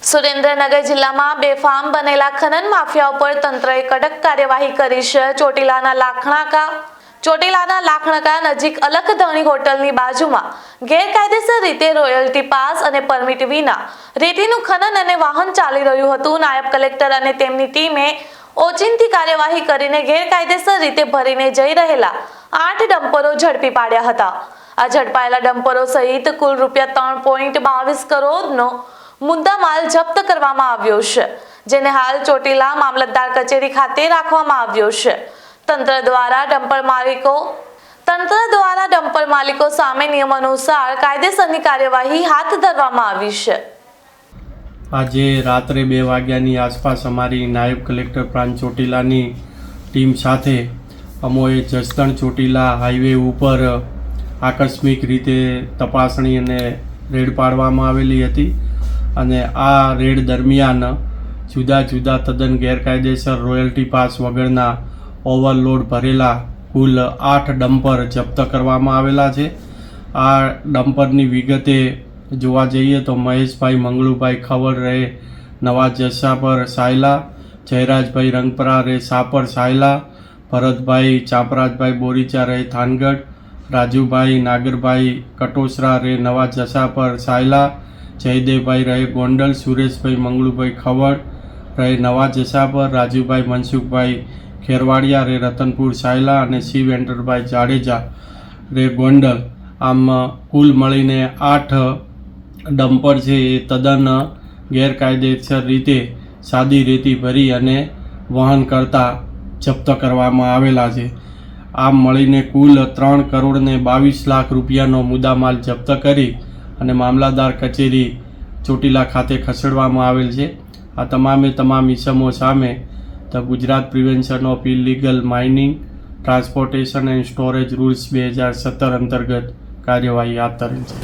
સુરેન્દ્રનગર જિલ્લામાં બેફામ બનેલા ખનન માફિયાઓ પર તંત્રએ કડક કાર્યવાહી કરી છે। ચોટીલાના લાખણકા નજીક અલખધણી હોટલની બાજુમાં ગેરકાયદેસર રીતે રોયલ્ટી પાસ અને પરમિટ વિના રેતીનું ખનન અને વાહન ચાલી રહ્યું હતું। નાયબ કલેક્ટર અને તેમની ટીમે ઓચિંતી કાર્યવાહી કરીને ગેરકાયદેસર રીતે ભરીને જઈ રહેલા 8 ડમ્પરો ઝડપી પાડ્યા હતા। આ ઝડપાયેલા ડમ્પરો સહિત કુલ ₹3.22 કરોડનો મુદ્દામાલ જપ્ત કરવામાં આવ્યો છે, જેને હાલ ચોટીલા મામલતદાર કચેરી ખાતે રાખવામાં આવ્યો છે। તંત્ર દ્વારા ડમ્પર માલિકો સામે નિયમાનુસાર કાયદેસરની કાર્યવાહી હાથ ધરવામાં આવી છે। આજે રાત્રે 2 વાગ્યાની આસપાસ અમારી નાયબ કલેક્ટર પ્રાંત ચોટીલાની ટીમ સાથે અમોએ જસદણ ચોટીલા હાઈવે ઉપર આકસ્મિક રીતે તપાસણી અને રેડ પાડવામાં આવેલી હતી અને આ રેડ દરમિયાન જુદા જુદા તદ્દન ગેરકાયદેસર રોયલ્ટી પાસ વગરના ઓવરલોડ ભરેલા કુલ 8 ડમ્પર જપ્ત કરવામાં આવેલા છે। આ ડમ્પરની વિગતે જોવા જઈએ તો મહેશભાઈ મંગળુભાઈ ખવડ રહે નવા જસાપર સાયલા, જયરાજભાઈ રંગપરા રહે સાપર સાયલા, ભરતભાઈ ચાપરાજભાઈ બોરીચા રહે થાનગઢ, રાજુભાઈ નાગરભાઈ કટોસરા રહે નવા જસાપર સાયલા, જયદેવભાઈ રહે ગોંડલ, સુરેશભાઈ મંગળુભાઈ ખવડ રહે નવા જસાપર, રાજુભાઈ મનસુખભાઈ ખેરવાડિયા રે રતનપુર સાયલા અને શિવ એન્ટરભાઈ જાડેજા રે ગોંડલ। આમ કુલ મળીને 8 ડમ્પર છે એ તદ્દન ગેરકાયદેસર રીતે સાદી રેતી ભરી અને વહન કરતા જપ્ત કરવામાં આવેલા છે। આમ મળીને કુલ ₹3.22 મુદ્દામાલ જપ્ત કરી અને મામલતદાર કચેરી ચોટીલા ખાતે ખસેડવામાં આવેલ છે। આ તમામ ઇસમો સામે the Gujarat prevention of illegal mining, transportation and storage rules 2017 અંતર્ગત કાર્યવાહી હાથ ધરેલ છે।